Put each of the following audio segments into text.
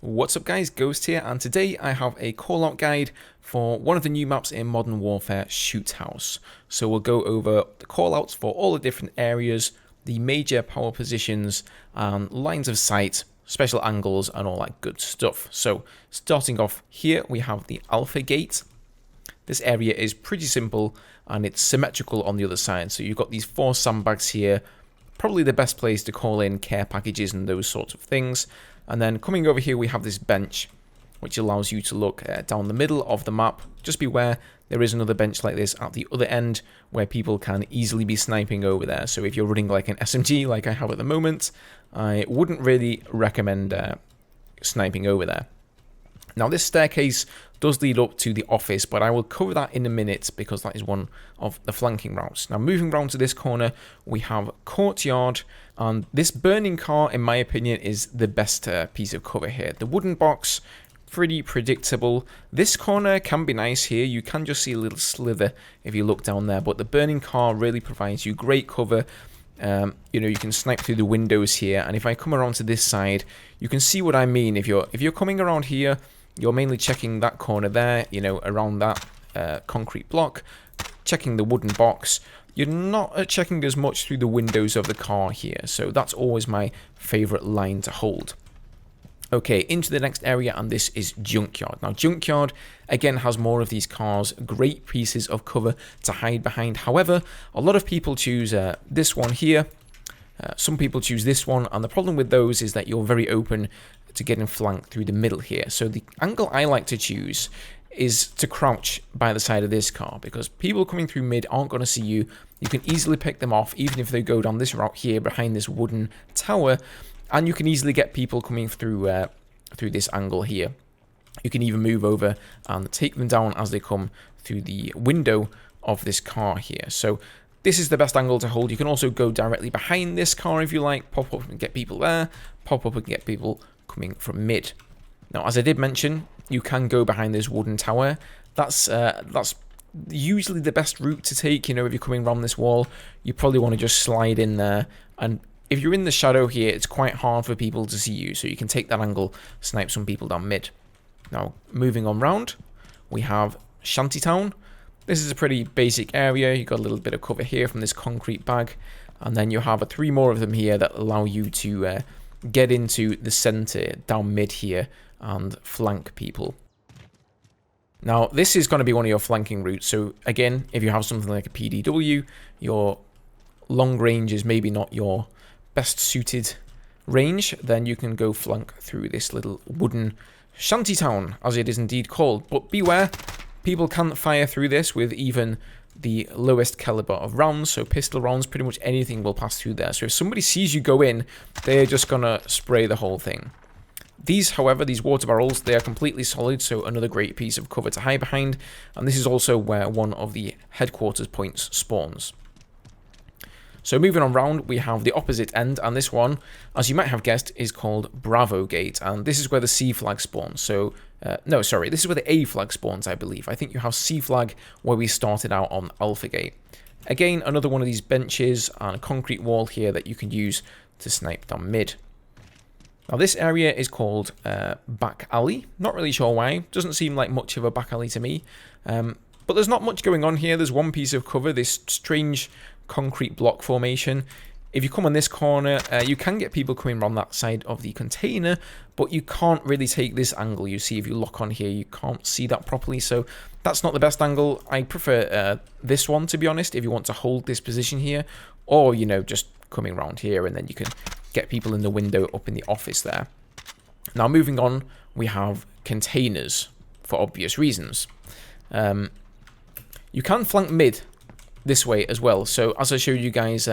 What's up guys, Ghost here, and today I have a call-out guide for one of the new maps in Modern Warfare, Shoot House. So we'll go over the call-outs for all the different areas, the major power positions, and lines of sight, special angles, and all that good stuff. So starting off here, we have the Alpha Gate. This area is pretty simple, and it's symmetrical on the other side. So you've got these 4 sandbags here, probably the best place to call in care packages and those sorts of things. And then coming over here, we have this bench, which allows you to look down the middle of the map. Just beware, there is another bench like this at the other end where people can easily be sniping over there. So if you're running like an SMG like I have at the moment, I wouldn't really recommend sniping over there. Now this staircase does lead up to the office, but I will cover that in a minute because that is one of the flanking routes. Now moving round to this corner, we have Courtyard, and this burning car, in my opinion, is the best piece of cover here. The wooden box, pretty predictable. This corner can be nice here. You can just see a little slither if you look down there, but the burning car really provides you great cover. You can snipe through the windows here, and if I come around to this side, you can see what I mean. If you're coming around here, you're mainly checking that corner there, around that concrete block, checking the wooden box. You're not checking as much through the windows of the car here, so that's always my favorite line to hold. Okay, into the next area, and this is Junkyard. Now, Junkyard, again, has more of these cars, great pieces of cover to hide behind. However, a lot of people choose this one here. Some people choose this one, and the problem with those is that you're very open to getting flanked through the middle here. So the angle I like to choose is to crouch by the side of this car, because people coming through mid aren't going to see you. You can easily pick them off, even if they go down this route here behind this wooden tower, and you can easily get people coming through through this angle here. You can even move over and take them down as they come through the window of this car here. So this is the best angle to hold. You can also go directly behind this car if you like, pop up and get people there, pop up and get people coming from mid. Now, as I did mention, you can go behind this wooden tower. That's usually the best route to take. If you're coming around this wall, you probably want to just slide in there, and if you're in the shadow here, it's quite hard for people to see you, so you can take that angle, snipe some people down mid. Now, moving on round, we have Shantytown. This is a pretty basic area. You've got a little bit of cover here from this concrete bag, and then you have 3 more of them here that allow you to get into the center down mid here and flank people. Now, this is going to be one of your flanking routes, so again, if you have something like a PDW, your long range is maybe not your best suited range, then you can go flank through this little wooden shantytown, as it is indeed called. But beware, people can fire through this with even the lowest caliber of rounds, so pistol rounds, pretty much anything will pass through there. So if somebody sees you go in, they're just gonna spray the whole thing. These, however, these water barrels, they are completely solid, so another great piece of cover to hide behind, and this is also where one of the headquarters points spawns. So moving on round, we have the opposite end, and this one, as you might have guessed, is called Bravo Gate, and this is where the C flag spawns. So, no, sorry, this is where the A flag spawns, I believe. I think you have C flag where we started out on Alpha Gate. Again, another one of these benches and a concrete wall here that you can use to snipe down mid. Now this area is called Back Alley. Not really sure why. Doesn't seem like much of a back alley to me. But there's not much going on here. There's one piece of cover, this strange concrete block formation. If you come on this corner, you can get people coming around that side of the container, but you can't really take this angle. You see, if you lock on here, you can't see that properly, so that's not the best angle. I prefer this one, to be honest, if you want to hold this position here, or, just coming around here, and then you can get people in the window up in the office there. Now, moving on, we have containers, for obvious reasons. You can flank mid this way as well. So as I showed you guys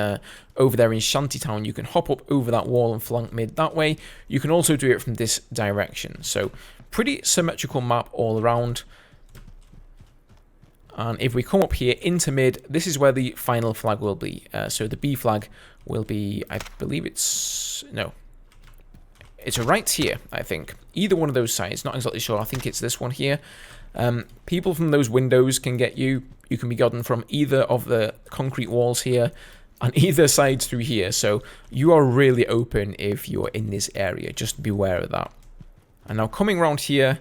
over there in Shantytown, you can hop up over that wall and flank mid that way. You can also do it from this direction. So pretty symmetrical map all around. And if we come up here into mid, this is where the final flag will be. So the B flag will be, I believe it's right here, I think. Either one of those sides, not exactly sure. I think it's this one here. People from those windows can get you. You can be gotten from either of the concrete walls here and either sides through here. So you are really open if you're in this area. Just beware of that. And now coming around here,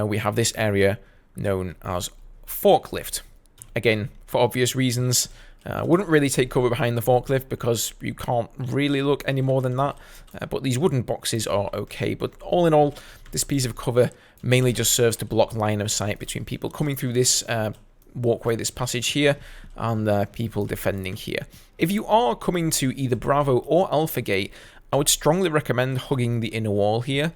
we have this area known as Forklift. Again, for obvious reasons, wouldn't really take cover behind the forklift because you can't really look any more than that. But these wooden boxes are okay. But all in all, this piece of cover mainly just serves to block line of sight between people coming through this walkway, this passage here, and people defending here. If you are coming to either Bravo or Alpha Gate, I would strongly recommend hugging the inner wall here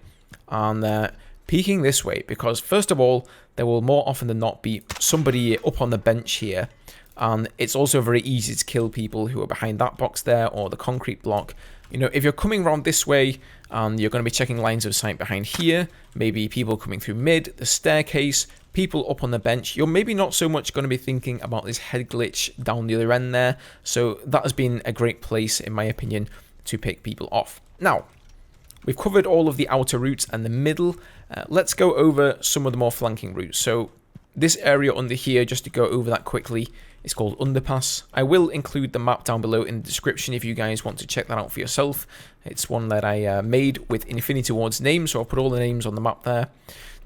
and peeking this way, because first of all, there will more often than not be somebody up on the bench here, and it's also very easy to kill people who are behind that box there or the concrete block. You know, if you're coming around this way and you're going to be checking lines of sight behind here, maybe people coming through mid, the staircase, people up on the bench, you're maybe not so much going to be thinking about this head glitch down the other end there. So that has been a great place, in my opinion, to pick people off. Now, we've covered all of the outer routes and the middle. Let's go over some of the more flanking routes. So this area under here, just to go over that quickly, is called Underpass. I will include the map down below in the description if you guys want to check that out for yourself. It's one that I made with Infinity Ward's name, so I'll put all the names on the map there.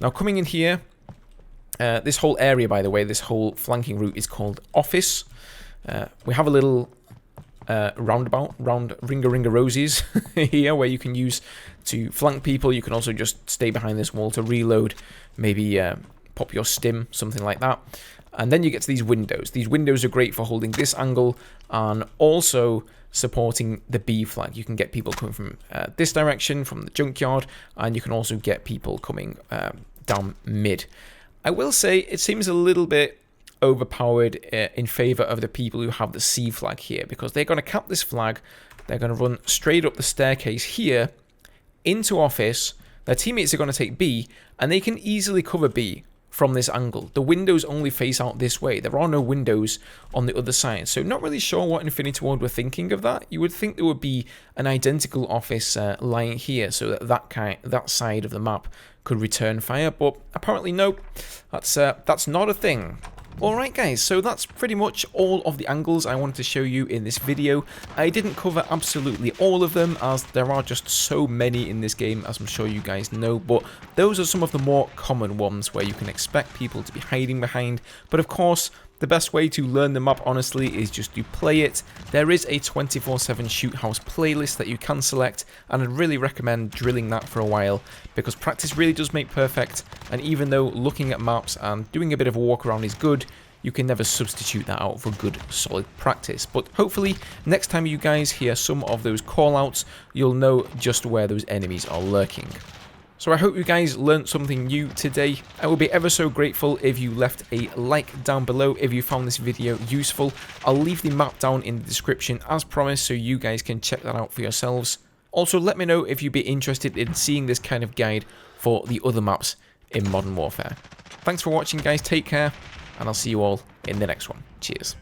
Now coming in here, this whole area, by the way, this whole flanking route is called Office. We have a little roundabout, round Ringa Rosies here, where you can use to flank people. You can also just stay behind this wall to reload, maybe pop your stim, something like that. And then you get to these windows. These windows are great for holding this angle and also supporting the B flag. You can get people coming from this direction, from the Junkyard, and you can also get people coming down mid. I will say it seems a little bit overpowered in favor of the people who have the C flag here, because they're going to cap this flag, they're going to run straight up the staircase here into Office, their teammates are going to take B, and they can easily cover B from this angle. The windows only face out this way. There are no windows on the other side, so not really sure what Infinity Ward were thinking of that. You would think there would be an identical Office lying here, so that that side of the map could return fire, but apparently no, that's not a thing. Alright guys, so that's pretty much all of the angles I wanted to show you in this video. I didn't cover absolutely all of them, as there are just so many in this game, as I'm sure you guys know, but those are some of the more common ones where you can expect people to be hiding behind. But of course, the best way to learn the map, honestly, is just to play it. There is a 24/7 shoot house playlist that you can select, and I'd really recommend drilling that for a while, because practice really does make perfect, and even though looking at maps and doing a bit of a walk around is good, you can never substitute that out for good, solid practice. But hopefully, next time you guys hear some of those callouts, you'll know just where those enemies are lurking. So I hope you guys learned something new today. I will be ever so grateful if you left a like down below if you found this video useful. I'll leave the map down in the description as promised, so you guys can check that out for yourselves. Also, let me know if you'd be interested in seeing this kind of guide for the other maps in Modern Warfare. Thanks for watching guys, take care, and I'll see you all in the next one. Cheers.